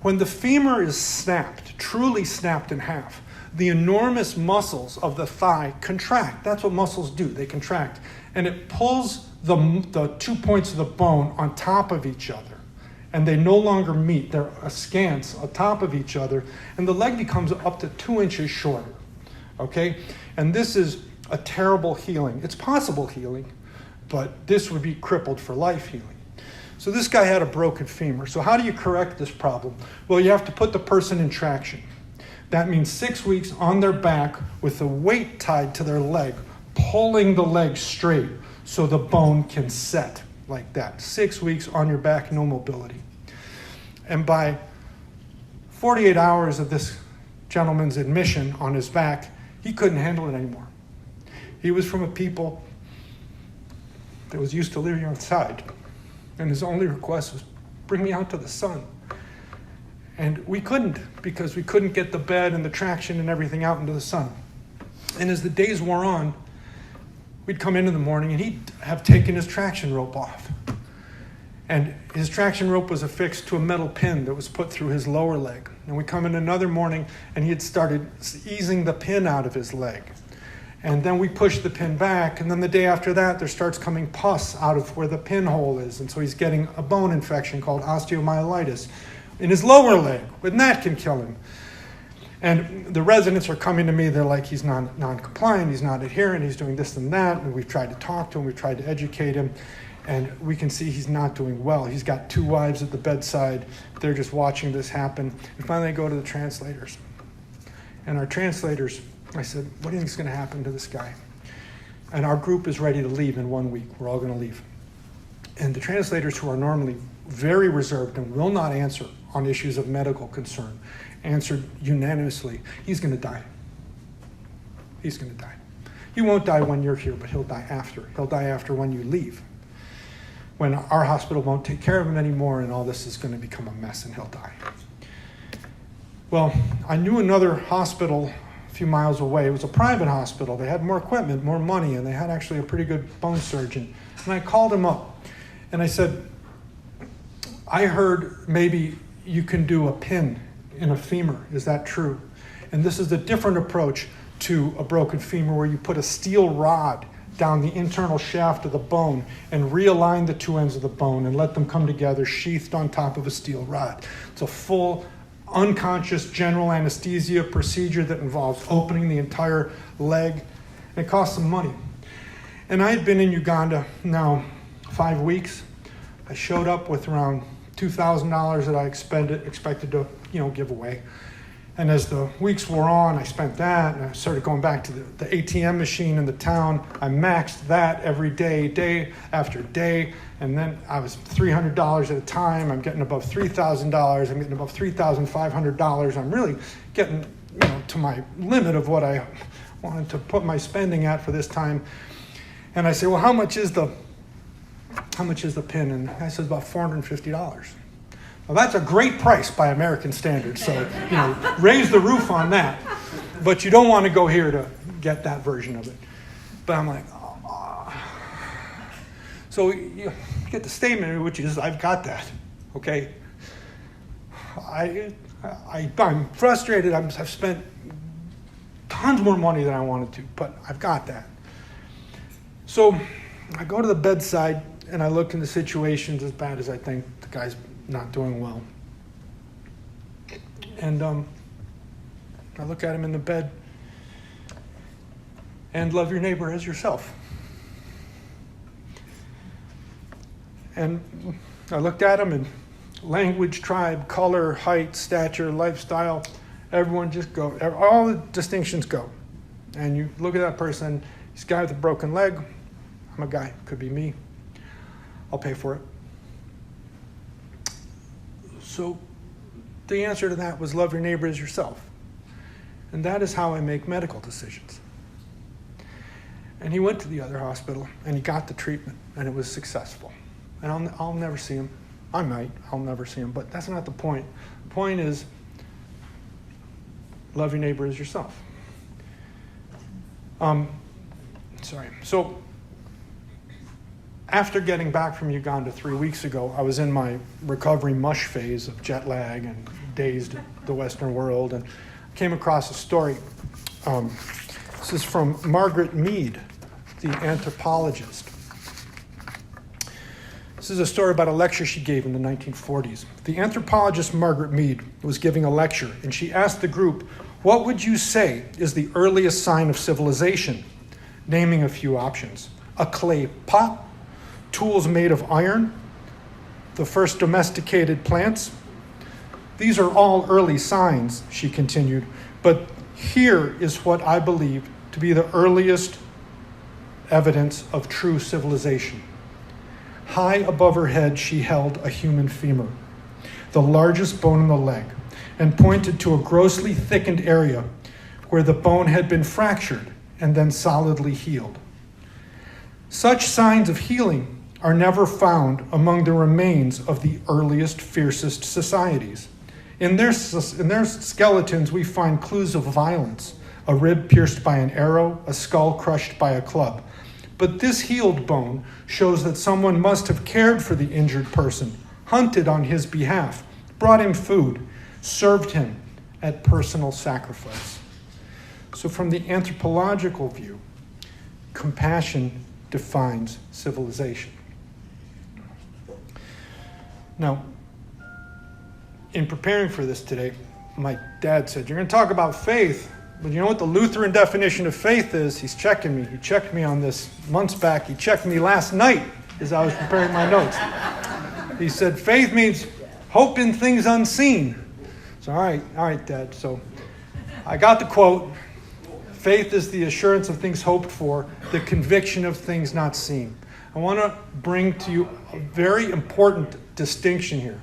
When the femur is snapped, truly snapped in half, the enormous muscles of the thigh contract. That's what muscles do, they contract. And it pulls the 2 points of the bone on top of each other. And they no longer meet, they're askance on top of each other. And the leg becomes up to 2 inches shorter, okay? And this is a terrible healing. It's possible healing, but this would be crippled for life healing. So this guy had a broken femur. So how do you correct this problem? Well, you have to put the person in traction. That means 6 weeks on their back with the weight tied to their leg, pulling the leg straight so the bone can set like that. 6 weeks on your back, no mobility. And by 48 hours of this gentleman's admission on his back, he couldn't handle it anymore. He was from a people that was used to living outside. And his only request was, bring me out to the sun. And we couldn't, because we couldn't get the bed and the traction and everything out into the sun. And as the days wore on, we'd come in the morning and he'd have taken his traction rope off. And his traction rope was affixed to a metal pin that was put through his lower leg. And we'd come in another morning and he had started easing the pin out of his leg. And then we pushed the pin back, and then the day after that, there starts coming pus out of where the pinhole is. And so he's getting a bone infection called osteomyelitis in his lower leg, and that can kill him. And the residents are coming to me, they're like, he's non-compliant, he's not adherent, he's doing this and that, and we've tried to talk to him, we've tried to educate him, and we can see he's not doing well. He's got 2 wives at the bedside, they're just watching this happen. And finally I go to the translators. And our translators, I said, what do you think is going to happen to this guy? And our group is ready to leave in 1 week. We're all going to leave. And the translators, who are normally very reserved and will not answer on issues of medical concern, answered unanimously, he's going to die. He's going to die. He won't die when you're here, but he'll die after. He'll die after when you leave. When our hospital won't take care of him anymore and all this is going to become a mess and he'll die. Well, I knew another hospital a few miles away. It was a private hospital. They had more equipment, more money, and they had actually a pretty good bone surgeon. And I called him up and I said, I heard maybe you can do a pin in a femur. Is that true? And this is a different approach to a broken femur where you put a steel rod down the internal shaft of the bone and realign the two ends of the bone and let them come together sheathed on top of a steel rod. It's a full unconscious general anesthesia procedure that involves opening the entire leg. And it costs some money. And I had been in Uganda now 5 weeks. I showed up with around $2,000 that I expected to, give away. And as the weeks wore on, I spent that, and I started going back to the ATM machine in the town. I maxed that every day, day after day, and then I was $300 at a time. I'm getting above $3,000. I'm getting above $3,500. I'm really getting, to my limit of what I wanted to put my spending at for this time. And I say, well, how much is the pin? And I said, about $450. Well, that's a great price by American standards, so, raise the roof on that. But you don't want to go here to get that version of it. But I'm like, oh. So you get the statement, which is, I've got that, okay? I'm frustrated. I've spent tons more money than I wanted to, but I've got that. So I go to the bedside, and I look into situations as bad as I think the guy's not doing well. And I look at him in the bed, and love your neighbor as yourself. And I looked at him, and language, tribe, color, height, stature, lifestyle, everyone just go, all the distinctions go. And you look at that person, he's a guy with a broken leg. I'm a guy, could be me. I'll pay for it. So the answer to that was love your neighbor as yourself. And that is how I make medical decisions. And he went to the other hospital, and he got the treatment, and it was successful. And I'll never see him. I'll never see him, but that's not the point. The point is, love your neighbor as yourself. So after getting back from Uganda 3 weeks ago, I was in my recovery mush phase of jet lag and dazed at the Western world, and came across a story. This is from Margaret Mead, the anthropologist. This is a story about a lecture she gave in the 1940s. The anthropologist Margaret Mead was giving a lecture, and she asked the group, "What would you say is the earliest sign of civilization?" Naming a few options. A clay pot, tools made of iron, the first domesticated plants. These are all early signs, she continued, but here is what I believe to be the earliest evidence of true civilization. High above her head, she held a human femur, the largest bone in the leg, and pointed to a grossly thickened area where the bone had been fractured and then solidly healed. Such signs of healing are never found among the remains of the earliest, fiercest societies. In their skeletons, we find clues of violence, a rib pierced by an arrow, a skull crushed by a club. But this healed bone shows that someone must have cared for the injured person, hunted on his behalf, brought him food, served him at personal sacrifice. So from the anthropological view, compassion defines civilization. Now, in preparing for this today, my dad said, "You're going to talk about faith, but you know what the Lutheran definition of faith is?" He's checking me. He checked me on this months back. He checked me last night as I was preparing my notes. He said, "Faith means hope in things unseen." So, all right, Dad. So I got the quote. Faith is the assurance of things hoped for, the conviction of things not seen. I want to bring to you a very important distinction here.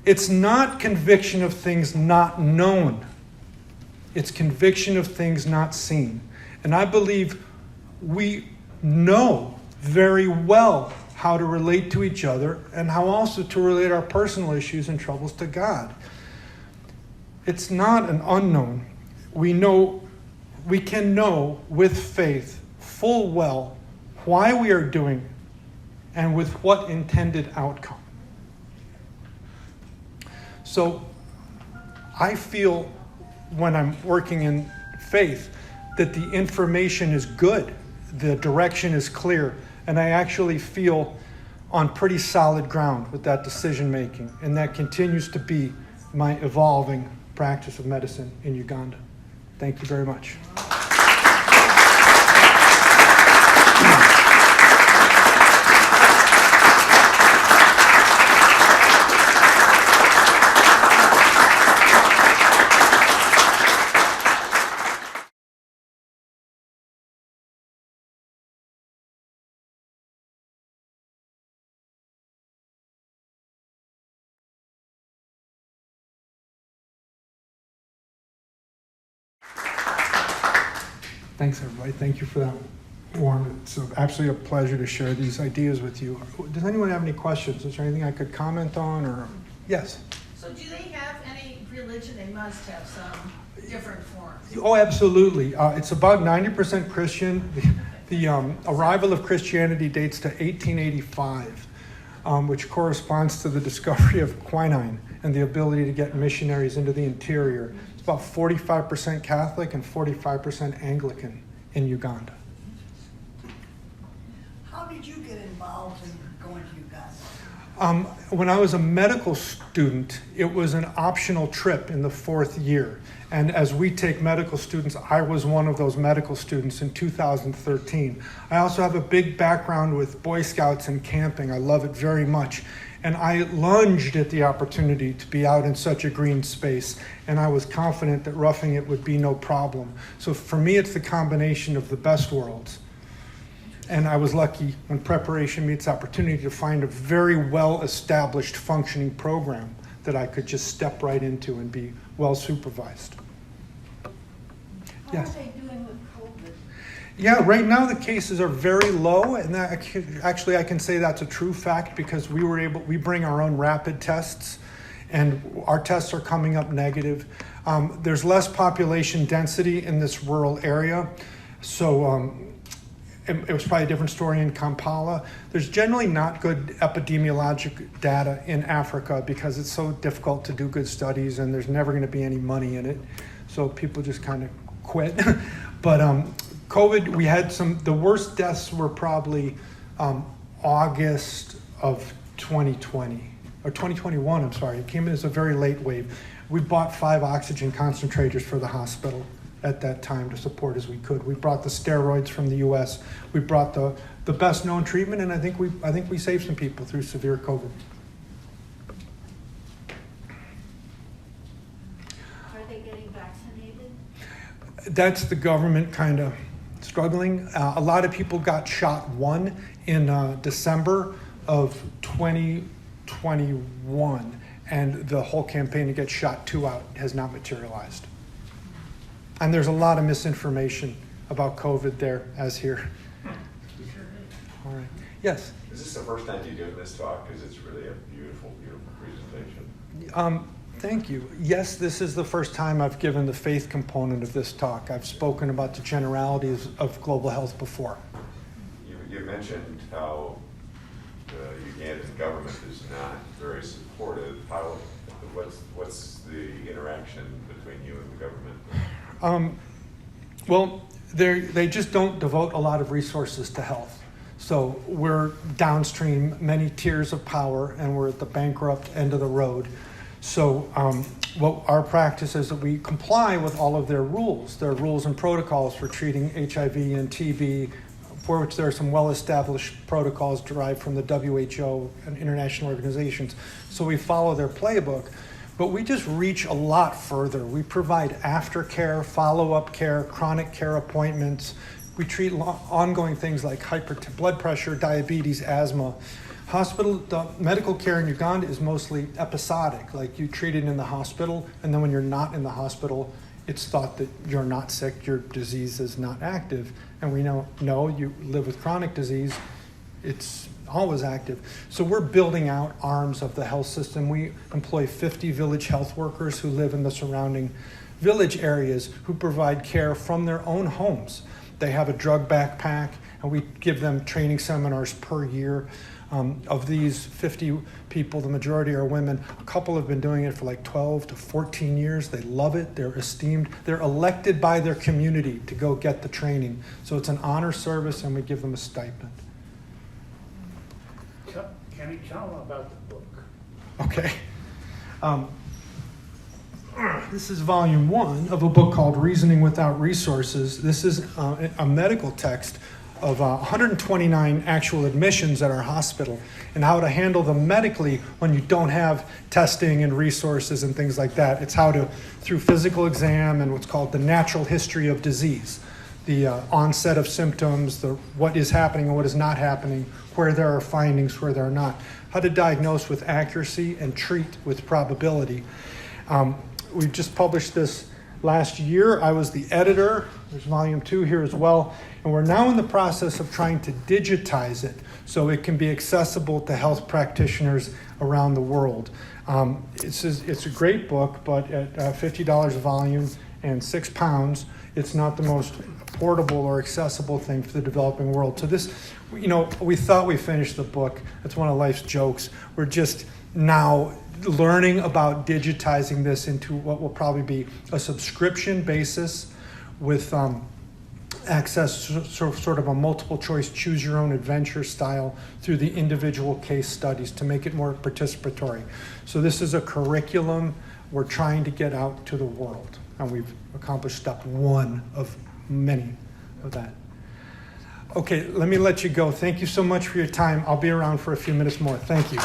It's not conviction of things not known. It's conviction of things not seen. And I believe we know very well how to relate to each other and how also to relate our personal issues and troubles to God. It's not an unknown. We can know with faith full well why we are doing and with what intended outcome. So I feel when I'm working in faith that the information is good, the direction is clear, and I actually feel on pretty solid ground with that decision making, and that continues to be my evolving practice of medicine in Uganda. Thank you very much. Thanks, everybody. Thank you for that, Warren. It's absolutely a pleasure to share these ideas with you. Does anyone have any questions? Is there anything I could comment on? Or yes? So do they have any religion? They must have some different forms. Oh, absolutely. It's about 90% Christian. The arrival of Christianity dates to 1885, which corresponds to the discovery of quinine and the ability to get missionaries into the interior. It's about 45% Catholic and 45% Anglican in Uganda. How did you get involved in going to Uganda? When I was a medical student, it was an optional trip in the 4th year. And as we take medical students, I was one of those medical students in 2013. I also have a big background with Boy Scouts and camping. I love it very much. And I lunged at the opportunity to be out in such a green space, and I was confident that roughing it would be no problem. So for me, it's the combination of the best worlds. And I was lucky when preparation meets opportunity to find a very well-established functioning program that I could just step right into and be well supervised. How Yes. are they doing with COVID? Yeah, right now the cases are very low, and actually I can say that's a true fact because we bring our own rapid tests, and our tests are coming up negative. There's less population density in this rural area, so it was probably a different story in Kampala. There's generally not good epidemiologic data in Africa because it's so difficult to do good studies, and there's never going to be any money in it, so people just kind of quit. But COVID, we had the worst deaths were probably August of 2020, or 2021, I'm sorry. It came in as a very late wave. We bought 5 oxygen concentrators for the hospital at that time to support as we could. We brought the steroids from the US. We brought the best known treatment, and I think we saved some people through severe COVID. Are they getting vaccinated? That's the government kind of struggling. A lot of people got shot 1 in December of 2021, and the whole campaign to get shot 2 out has not materialized. And there's a lot of misinformation about COVID there, as here. All right. Yes? Is this the first time you're doing this talk? Because it's really a beautiful, beautiful presentation. Thank you. Yes, this is the first time I've given the faith component of this talk. I've spoken about the generalities of global health before. You mentioned how the Ugandan government is not very supportive. What's the interaction between you and the government? Well, they just don't devote a lot of resources to health. So we're downstream many tiers of power, and we're at the bankrupt end of the road. So what our practice is that we comply with all of their rules and protocols for treating HIV and TB, for which there are some well-established protocols derived from the WHO and international organizations. So we follow their playbook. But we just reach a lot further. We provide aftercare, follow-up care, chronic care appointments. We treat ongoing things like blood pressure, diabetes, asthma. The medical care in Uganda is mostly episodic, like you treat it in the hospital, and then when you're not in the hospital, it's thought that you're not sick, your disease is not active. And we know, no, you live with chronic disease, it's always active. So we're building out arms of the health system. We employ 50 village health workers who live in the surrounding village areas who provide care from their own homes. They have a drug backpack, and we give them training seminars per year. Of these 50 people, the majority are women. A couple have been doing it for like 12 to 14 years. They love it. They're esteemed. They're elected by their community to go get the training. So it's an honor service, and we give them a stipend. Kenny, tell them about the book. Okay. This is volume 1 of a book called Reasoning Without Resources. This is a medical text of 129 actual admissions at our hospital and how to handle them medically when you don't have testing and resources and things like that. It's how to, through physical exam and what's called the natural history of disease, the onset of symptoms, the what is happening and what is not happening, where there are findings, where there are not, how to diagnose with accuracy and treat with probability. We've just published this last year. I was the editor. There's volume 2 here as well. And we're now in the process of trying to digitize it so it can be accessible to health practitioners around the world. It's a great book, but at $50 a volume and £6, it's not the most portable or accessible thing for the developing world. So this, we thought we finished the book. That's one of life's jokes. We're just now learning about digitizing this into what will probably be a subscription basis with access to sort of a multiple choice, choose your own adventure style through the individual case studies to make it more participatory. So this is a curriculum we're trying to get out to the world, and we've accomplished step 1 of many of that. Okay, let me let you go. Thank you so much for your time. I'll be around for a few minutes more. Thank you.